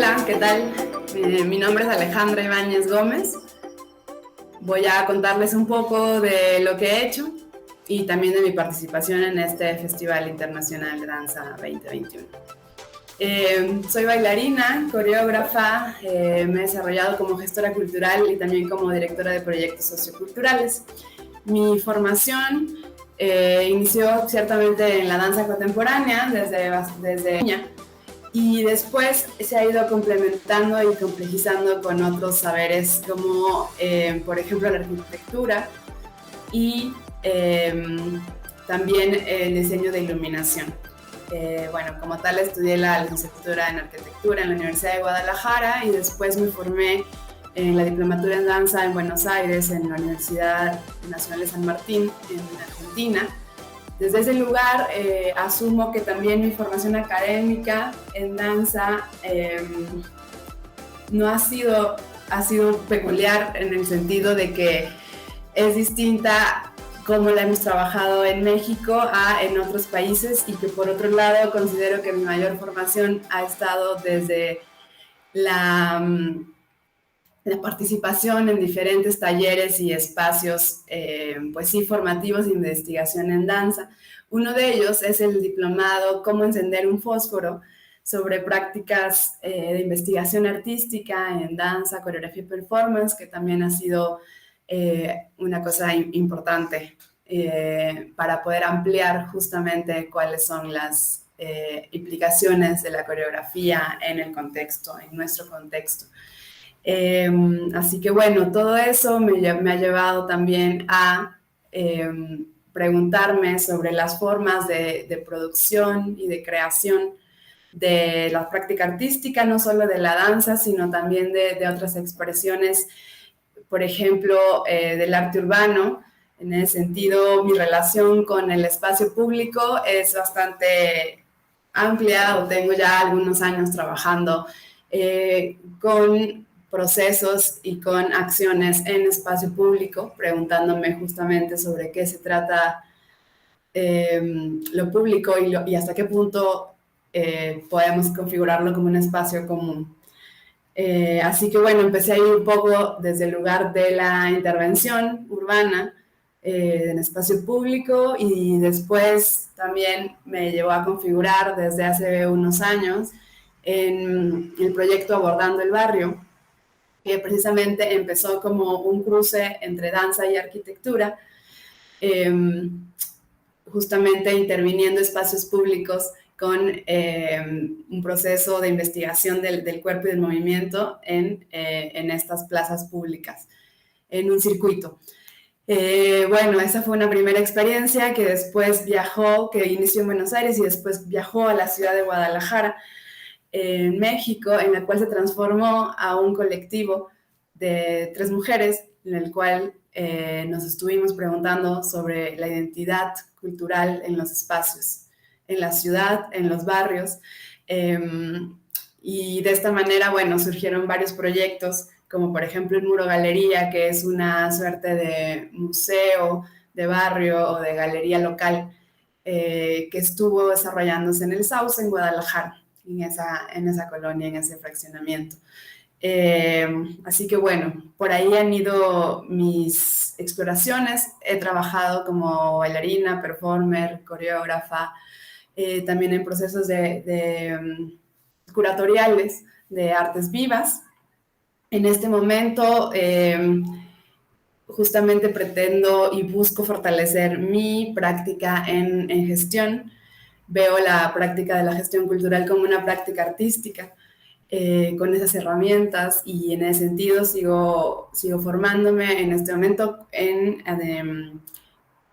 Hola, ¿qué tal? Mi nombre es Alejandra Ibáñez Gómez. Voy a contarles un poco de lo que he hecho y también de mi participación en este Festival Internacional de Danza 2021. Soy bailarina, coreógrafa, me he desarrollado como gestora cultural y también como directora de proyectos socioculturales. Mi formación inició ciertamente en la danza contemporánea desde niña, y después se ha ido complementando y complejizando con otros saberes como por ejemplo la arquitectura y también el diseño de iluminación. Bueno, como tal estudié la licenciatura en arquitectura en la Universidad de Guadalajara y después me formé en la diplomatura en danza en Buenos Aires, en la Universidad Nacional de San Martín, en Argentina. Desde ese lugar asumo que también mi formación académica en danza no ha sido peculiar en el sentido de que es distinta como la hemos trabajado en México a en otros países, y que por otro lado considero que mi mayor formación ha estado desde la participación en diferentes talleres y espacios, pues sí, formativos de investigación en danza. Uno de ellos es el diplomado Cómo encender un fósforo, sobre prácticas de investigación artística en danza, coreografía y performance, que también ha sido una cosa importante para poder ampliar justamente cuáles son las implicaciones de la coreografía en el contexto, en nuestro contexto. Así que bueno, todo eso me ha llevado también a preguntarme sobre las formas de producción y de creación de la práctica artística, no solo de la danza, sino también de otras expresiones, por ejemplo, del arte urbano. En ese sentido, mi relación con el espacio público es bastante amplia, o tengo ya algunos años trabajando con procesos y con acciones en espacio público, preguntándome justamente sobre qué se trata lo público y hasta qué punto podemos configurarlo como un espacio común. Así que bueno, empecé a ir un poco desde el lugar de la intervención urbana en espacio público, y después también me llevó a configurar desde hace unos años en el proyecto Abordando el Barrio, que precisamente empezó como un cruce entre danza y arquitectura, justamente interviniendo espacios públicos con un proceso de investigación del cuerpo y del movimiento en estas plazas públicas, en un circuito. Bueno, esa fue una primera experiencia que después que inició en Buenos Aires y después viajó a la ciudad de Guadalajara, en México, en la cual se transformó a un colectivo de 3 mujeres, en el cual nos estuvimos preguntando sobre la identidad cultural en los espacios, en la ciudad, en los barrios. Y de esta manera, bueno, surgieron varios proyectos, como por ejemplo el Muro Galería, que es una suerte de museo de barrio o de galería local que estuvo desarrollándose en el Sauce, en Guadalajara, en esa colonia, en ese fraccionamiento. Así que bueno, por ahí han ido mis exploraciones. He trabajado como bailarina, performer, coreógrafa, también en procesos de curatoriales de artes vivas. En este momento justamente pretendo y busco fortalecer mi práctica en gestión. Veo la práctica de la gestión cultural como una práctica artística, con esas herramientas, y en ese sentido sigo formándome en este momento en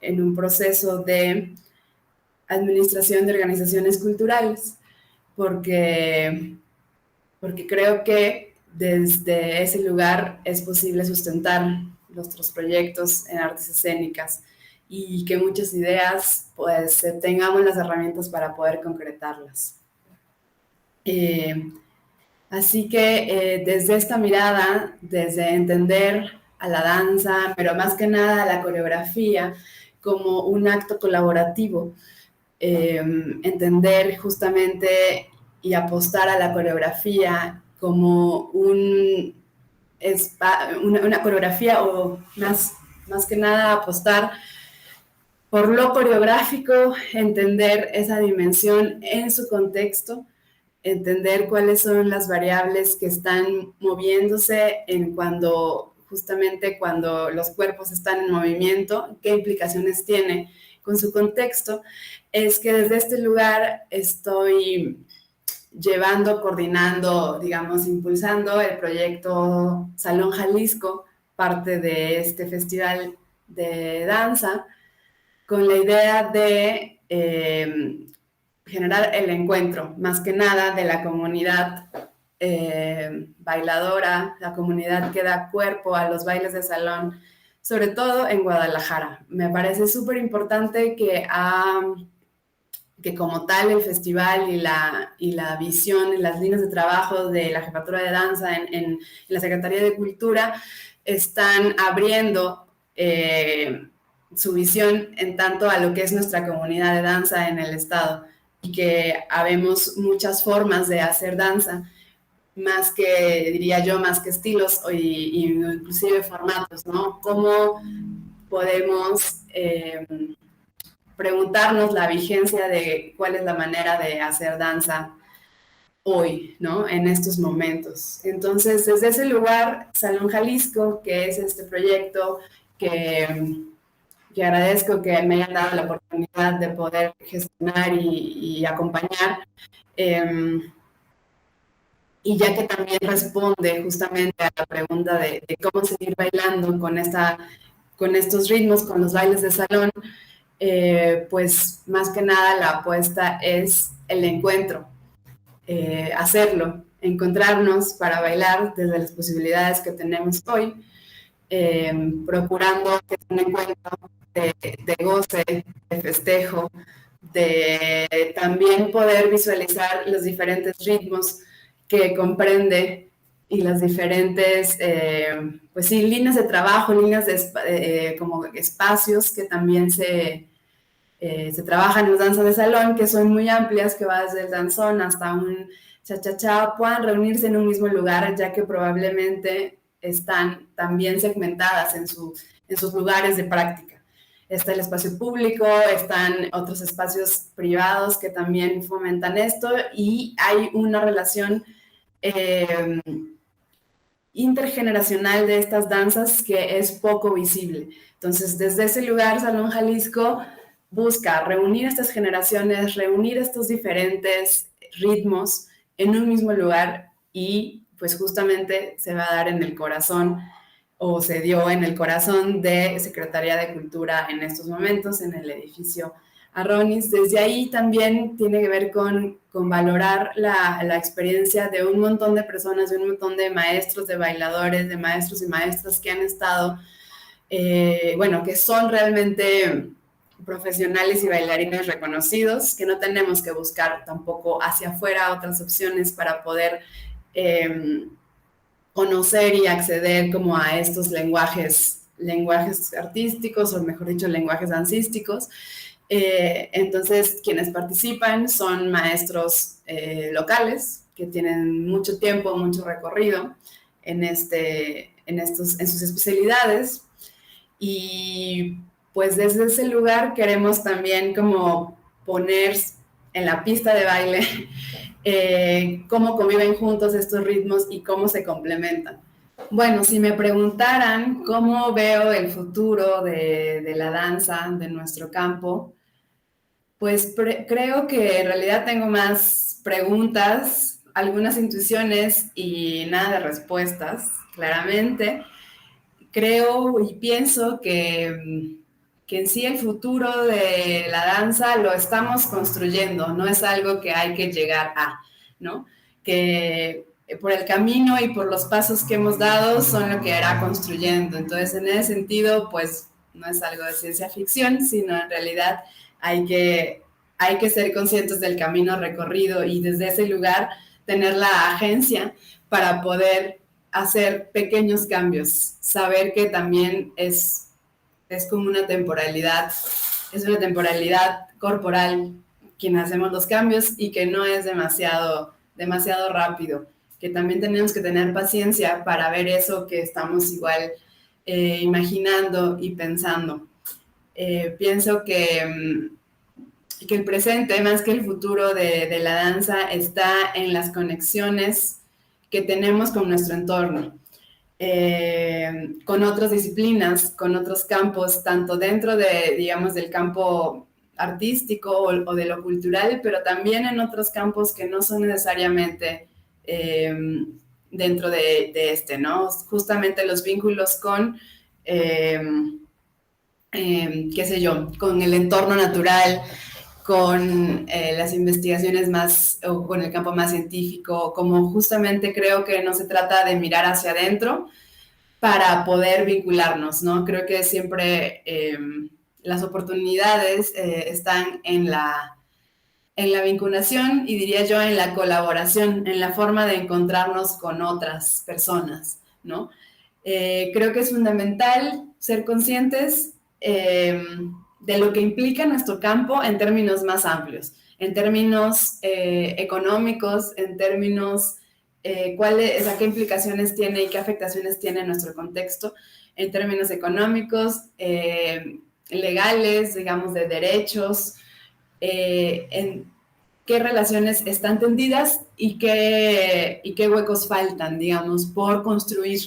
un proceso de administración de organizaciones culturales, porque creo que desde ese lugar es posible sustentar nuestros proyectos en artes escénicas, y que muchas ideas pues tengamos las herramientas para poder concretarlas. Así que desde esta mirada, desde entender a la danza, pero más que nada a la coreografía como un acto colaborativo, entender justamente y apostar a la coreografía como una coreografía, o más que nada apostar por lo coreográfico, entender esa dimensión en su contexto, entender cuáles son las variables que están moviéndose justamente cuando los cuerpos están en movimiento, qué implicaciones tiene con su contexto. Es que desde este lugar estoy llevando, coordinando, digamos, impulsando el proyecto Salón Jalisco, parte de este festival de danza, con la idea de generar el encuentro, más que nada de la comunidad bailadora, la comunidad que da cuerpo a los bailes de salón, sobre todo en Guadalajara. Me parece súper importante que como tal el festival y la visión y las líneas de trabajo de la Jefatura de Danza en la Secretaría de Cultura están abriendo su visión en tanto a lo que es nuestra comunidad de danza en el estado, y que habemos muchas formas de hacer danza, más que, diría yo, más que estilos y inclusive formatos, ¿no? ¿Cómo podemos preguntarnos la vigencia de cuál es la manera de hacer danza hoy, ¿no? En estos momentos. Entonces, desde ese lugar, Salón Jalisco, que es este proyecto que agradezco que me hayan dado la oportunidad de poder gestionar y acompañar, y ya que también responde justamente a la pregunta de cómo seguir bailando con estos ritmos, con los bailes de salón, pues más que nada la apuesta es el encuentro, hacerlo, encontrarnos para bailar desde las posibilidades que tenemos hoy, procurando que es un encuentro de goce, de festejo, de también poder visualizar los diferentes ritmos que comprende y las diferentes, pues sí, líneas de trabajo, como espacios que también se trabajan en danza de salón, que son muy amplias, que va desde el danzón hasta un cha-cha-cha, puedan reunirse en un mismo lugar, ya que probablemente están también segmentadas en sus lugares de práctica. Está el espacio público, están otros espacios privados que también fomentan esto, y hay una relación intergeneracional de estas danzas que es poco visible. Entonces, desde ese lugar, Salón Jalisco busca reunir estas generaciones, reunir estos diferentes ritmos en un mismo lugar, y pues justamente se va a dar en el corazón, o se dio en el corazón de Secretaría de Cultura en estos momentos, en el edificio Arronis. Desde ahí también tiene que ver con valorar la experiencia de un montón de personas, de un montón de maestros, de bailadores, de maestros y maestras que han estado, bueno, que son realmente profesionales y bailarines reconocidos, que no tenemos que buscar tampoco hacia afuera otras opciones para poder conocer y acceder como a estos lenguajes artísticos, o mejor dicho, lenguajes dancísticos. Entonces, quienes participan son maestros locales que tienen mucho tiempo, mucho recorrido en sus especialidades, y pues desde ese lugar queremos también como poner en la pista de baile cómo conviven juntos estos ritmos y cómo se complementan. Bueno, si me preguntaran cómo veo el futuro de la danza, de nuestro campo, pues creo que en realidad tengo más preguntas, algunas intuiciones y nada de respuestas, claramente. Creo y pienso que en sí el futuro de la danza lo estamos construyendo, no es algo que hay que llegar a, ¿no? Que por el camino y por los pasos que hemos dado son lo que irá construyendo. Entonces, en ese sentido, pues no es algo de ciencia ficción, sino en realidad hay que ser conscientes del camino recorrido, y desde ese lugar tener la agencia para poder hacer pequeños cambios, saber que también es como es una temporalidad corporal quien hacemos los cambios, y que no es demasiado rápido. que también tenemos que tener paciencia para ver eso que estamos igual imaginando y pensando. Pienso que el presente, más que el futuro de la danza, está en las conexiones que tenemos con nuestro entorno, con otras disciplinas, con otros campos, tanto dentro de, digamos, del campo artístico o de lo cultural, pero también en otros campos que no son necesariamente dentro de este, ¿no? Justamente los vínculos con, qué sé yo, con el entorno natural, con las investigaciones más, o con el campo más científico, como justamente creo que no se trata de mirar hacia adentro para poder vincularnos, ¿no? Creo que siempre las oportunidades están en la vinculación y diría yo en la colaboración, en la forma de encontrarnos con otras personas, ¿no? Creo que es fundamental ser conscientes de lo que implica nuestro campo en términos más amplios, en términos económicos, en términos cuáles, qué implicaciones tiene y qué afectaciones tiene en nuestro contexto, en términos económicos, legales, digamos, de derechos, en qué relaciones están tendidas y qué huecos faltan, digamos, por construir,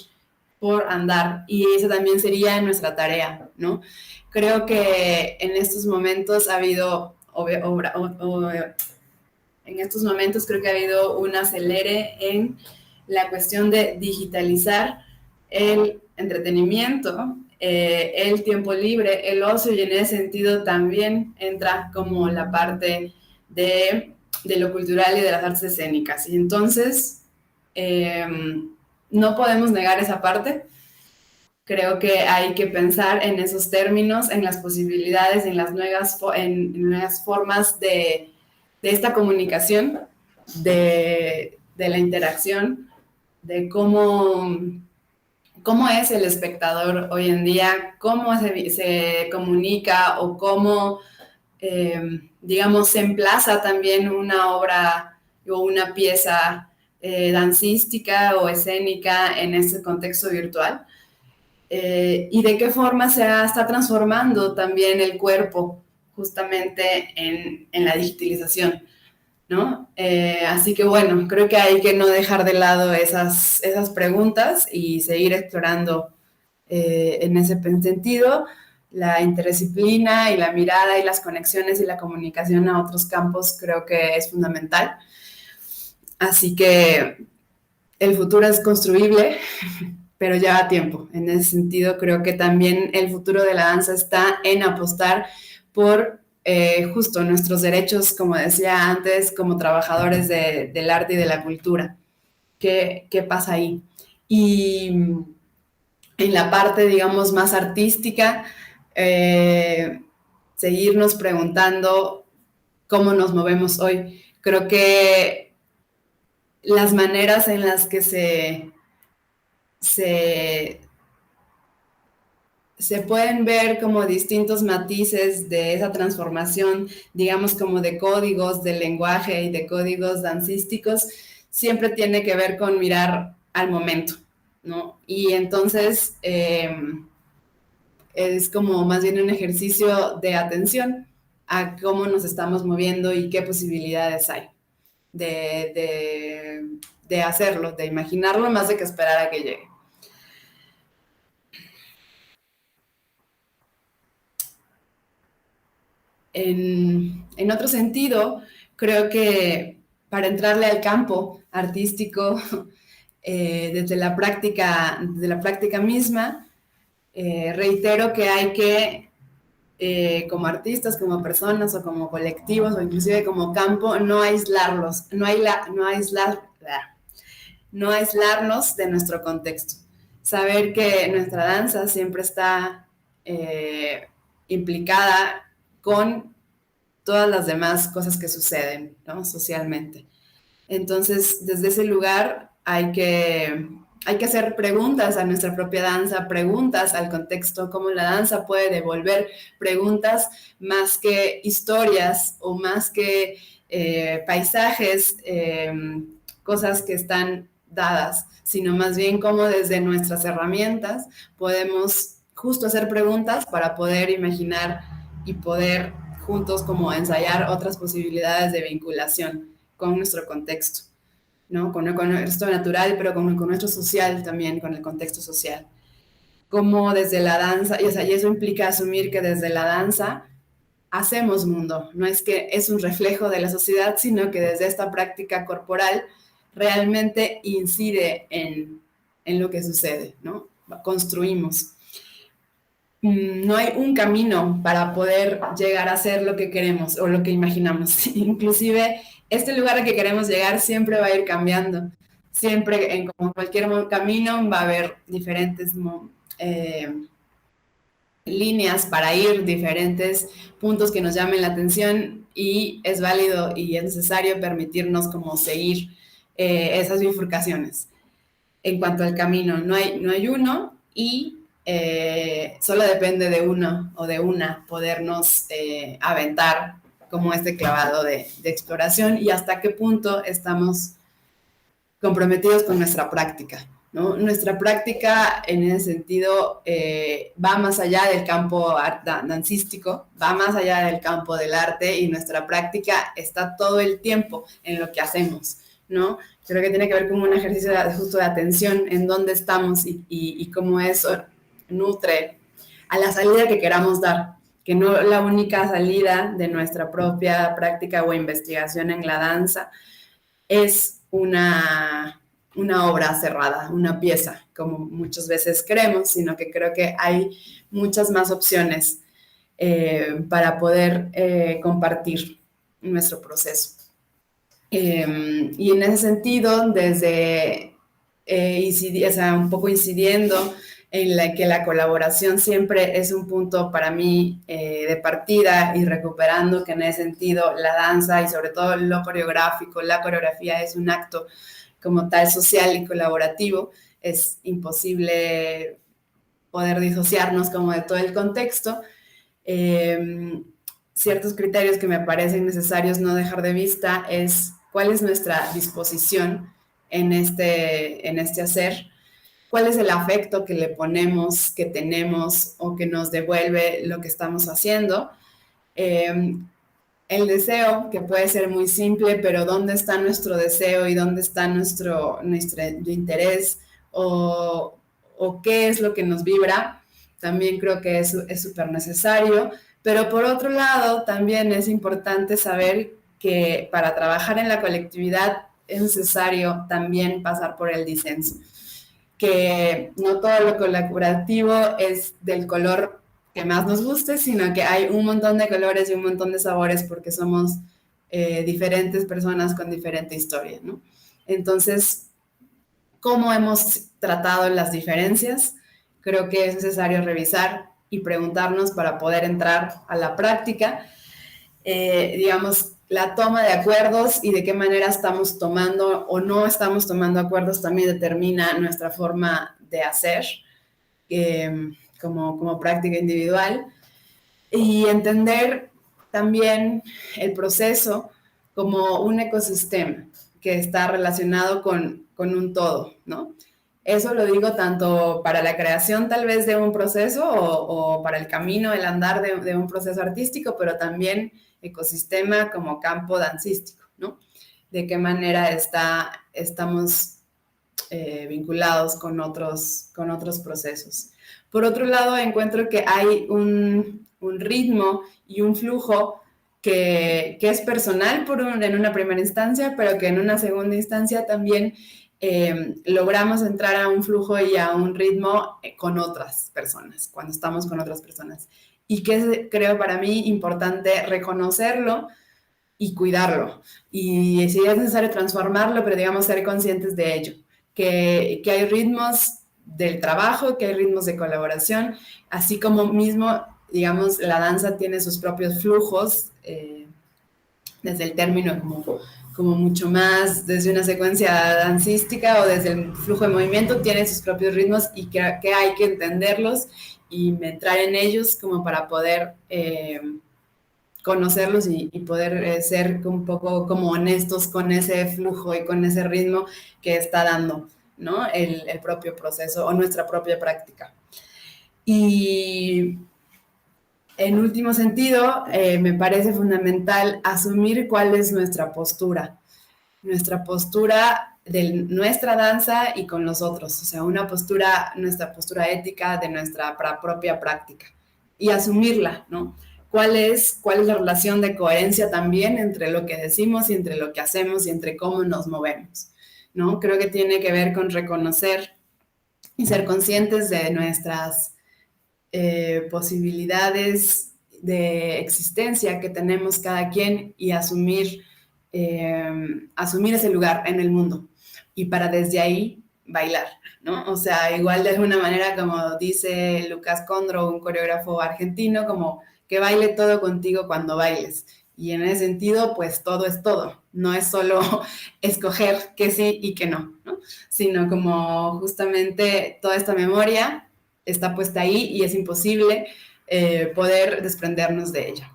por andar. Y eso también sería nuestra tarea, ¿no? Creo que en estos momentos ha habido, en estos momentos creo que ha habido un acelere en la cuestión de digitalizar el entretenimiento, el tiempo libre, el ocio, y en ese sentido también entra como la parte de lo cultural y de las artes escénicas. Y entonces, eh, no podemos negar esa parte. Creo que hay que pensar en esos términos, en las posibilidades, en nuevas formas de esta comunicación, de la interacción, de cómo es el espectador hoy en día, cómo se comunica o cómo, digamos, se emplaza también una obra o una pieza dancística o escénica en este contexto virtual. Y de qué forma está transformando también el cuerpo justamente en la digitalización, ¿no? Así que bueno, creo que hay que no dejar de lado esas preguntas y seguir explorando en ese sentido la interdisciplina y la mirada y las conexiones y la comunicación a otros campos creo que es fundamental. Así que el futuro es construible, pero lleva tiempo. En ese sentido, creo que también el futuro de la danza está en apostar por justo nuestros derechos, como decía antes, como trabajadores del arte y de la cultura. ¿Qué pasa ahí? Y en la parte, digamos, más artística, seguirnos preguntando cómo nos movemos hoy. Creo que las maneras en las que se se pueden ver como distintos matices de esa transformación, digamos como de códigos del lenguaje y de códigos dancísticos, siempre tiene que ver con mirar al momento, ¿no? Y entonces es como más bien un ejercicio de atención a cómo nos estamos moviendo y qué posibilidades hay de hacerlo, de imaginarlo, más de que esperar a que llegue. En otro sentido, creo que para entrarle al campo artístico desde la práctica misma, reitero que hay que, como artistas, como personas o como colectivos o inclusive como campo, no aislarlos, no aislarnos de nuestro contexto. Saber que nuestra danza siempre está implicada con todas las demás cosas que suceden, ¿no? Socialmente. Entonces, desde ese lugar hay que hacer preguntas a nuestra propia danza, preguntas al contexto, cómo la danza puede devolver preguntas más que historias o más que paisajes, cosas que están dadas, sino más bien cómo desde nuestras herramientas podemos justo hacer preguntas para poder imaginar y poder juntos como ensayar otras posibilidades de vinculación con nuestro contexto, ¿no? Con nuestro natural, pero con nuestro social también, con el contexto social. Como desde la danza, y, o sea, y eso implica asumir que desde la danza hacemos mundo, no es que es un reflejo de la sociedad, sino que desde esta práctica corporal realmente incide en lo que sucede, ¿no? Construimos. No hay un camino para poder llegar a ser lo que queremos o lo que imaginamos. Inclusive, este lugar al que queremos llegar siempre va a ir cambiando. Siempre, en como cualquier camino, va a haber diferentes eh, líneas para ir, diferentes puntos que nos llamen la atención y es válido y es necesario permitirnos como seguir esas bifurcaciones. En cuanto al camino, no hay uno y solo depende de uno o de una podernos aventar como este clavado de exploración y hasta qué punto estamos comprometidos con nuestra práctica, ¿no? Nuestra práctica en ese sentido va más allá del campo dancístico, va más allá del campo del arte y nuestra práctica está todo el tiempo en lo que hacemos, ¿no? Creo que tiene que ver con un ejercicio justo de atención en dónde estamos y cómo eso nutre a la salida que queramos dar, que no la única salida de nuestra propia práctica o investigación en la danza es una obra cerrada, una pieza, como muchas veces creemos, sino que creo que hay muchas más opciones para poder compartir nuestro proceso. Y en ese sentido, desde o sea, un poco incidiendo en la que la colaboración siempre es un punto para mí de partida y recuperando que en ese sentido la danza y sobre todo lo coreográfico, la coreografía es un acto como tal social y colaborativo, es imposible poder disociarnos como de todo el contexto. Ciertos criterios que me parecen necesarios no dejar de vista es cuál es nuestra disposición en este hacer, cuál es el afecto que le ponemos, que tenemos o que nos devuelve lo que estamos haciendo. El deseo, que puede ser muy simple, pero ¿dónde está nuestro deseo y dónde está nuestro interés o qué es lo que nos vibra? También creo que es súper necesario. Pero por otro lado, también es importante saber que para trabajar en la colectividad es necesario también pasar por el disenso, que no todo lo colaborativo es del color que más nos guste, sino que hay un montón de colores y un montón de sabores porque somos diferentes personas con diferente historia, ¿no? Entonces, ¿cómo hemos tratado las diferencias? Creo que es necesario revisar y preguntarnos para poder entrar a la práctica, digamos, la toma de acuerdos y de qué manera estamos tomando o no estamos tomando acuerdos también determina nuestra forma de hacer como práctica individual y entender también el proceso como un ecosistema que está relacionado con un todo, ¿no? Eso lo digo tanto para la creación tal vez de un proceso o para el camino, el andar de un proceso artístico, pero también ecosistema como campo dancístico, ¿no? De qué manera estamos vinculados con otros procesos. Por otro lado, encuentro que hay un ritmo y un flujo que es personal en una primera instancia, pero que en una segunda instancia también logramos entrar a un flujo y a un ritmo con otras personas, cuando estamos con otras personas. Y que es, creo para mí, importante reconocerlo y cuidarlo. Y si es necesario transformarlo, pero digamos ser conscientes de ello. Que hay ritmos del trabajo, que hay ritmos de colaboración, así como mismo, digamos, la danza tiene sus propios flujos, desde el término como mucho más, desde una secuencia dancística o desde el flujo de movimiento, tiene sus propios ritmos y que hay que entenderlos y entrar en ellos como para poder conocerlos y poder ser un poco como honestos con ese flujo y con ese ritmo que está dando, ¿no? El propio proceso o nuestra propia práctica. Y en último sentido, me parece fundamental asumir cuál es nuestra postura de nuestra danza y con los otros, o sea, nuestra postura ética de nuestra propia práctica y asumirla, ¿no? ¿Cuál es la relación de coherencia también entre lo que decimos y entre lo que hacemos y entre cómo nos movemos, ¿no? Creo que tiene que ver con reconocer y ser conscientes de nuestras posibilidades de existencia que tenemos cada quien y asumir ese lugar en el mundo y para desde ahí bailar, ¿no? O sea, igual de alguna manera como dice Lucas Condro, un coreógrafo argentino, como que baile todo contigo cuando bailes. Y en ese sentido, pues todo es todo. No es solo escoger que sí y que no, ¿no? Sino como justamente toda esta memoria está puesta ahí y es imposible poder desprendernos de ella.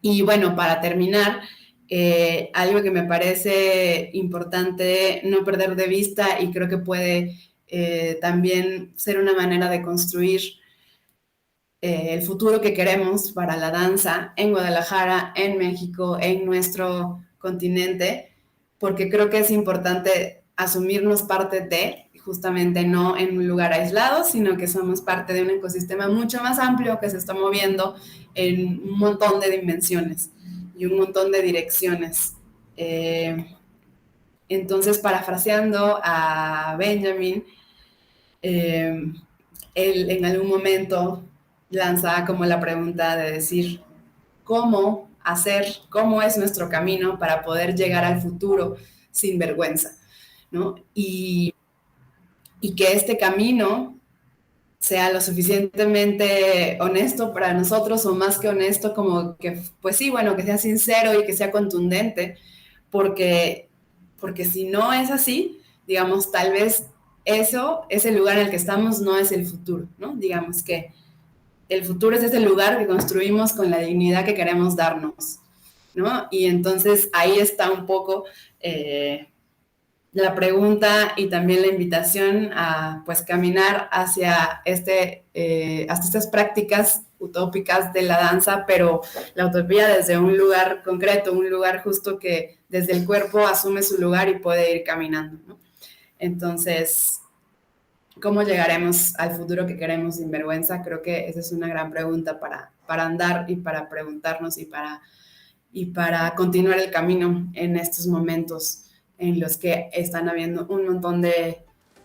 Y bueno, para terminar, algo que me parece importante no perder de vista y creo que puede también ser una manera de construir el futuro que queremos para la danza en Guadalajara, en México, en nuestro continente, porque creo que es importante asumirnos parte de, justamente no en un lugar aislado, sino que somos parte de un ecosistema mucho más amplio que se está moviendo en un montón de dimensiones y un montón de direcciones. Entonces, parafraseando a Benjamin, él en algún momento lanza como la pregunta de decir, cómo es nuestro camino para poder llegar al futuro sin vergüenza, ¿no? Y que este camino sea lo suficientemente honesto para nosotros o más que honesto como que, pues sí, bueno, que sea sincero y que sea contundente, porque, porque si no es así, digamos, tal vez ese lugar en el que estamos no es el futuro, ¿no? Digamos que el futuro es ese lugar que construimos con la dignidad que queremos darnos, ¿no? Y entonces ahí está un poco la pregunta y también la invitación a pues caminar hacia hasta estas prácticas utópicas de la danza, pero la utopía desde un lugar concreto, un lugar justo que desde el cuerpo asume su lugar y puede ir caminando, ¿no? Entonces, ¿cómo llegaremos al futuro que queremos sin vergüenza? Creo que esa es una gran pregunta para andar y para preguntarnos y para continuar el camino en estos momentos en los que están habiendo un montón de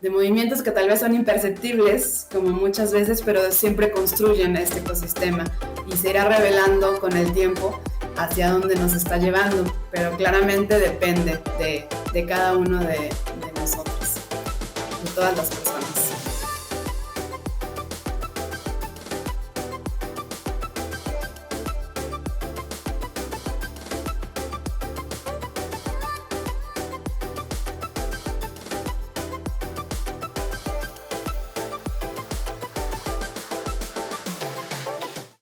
movimientos que tal vez son imperceptibles, como muchas veces, pero siempre construyen este ecosistema y se irá revelando con el tiempo hacia dónde nos está llevando, pero claramente depende de cada uno de nosotros, de todas las personas.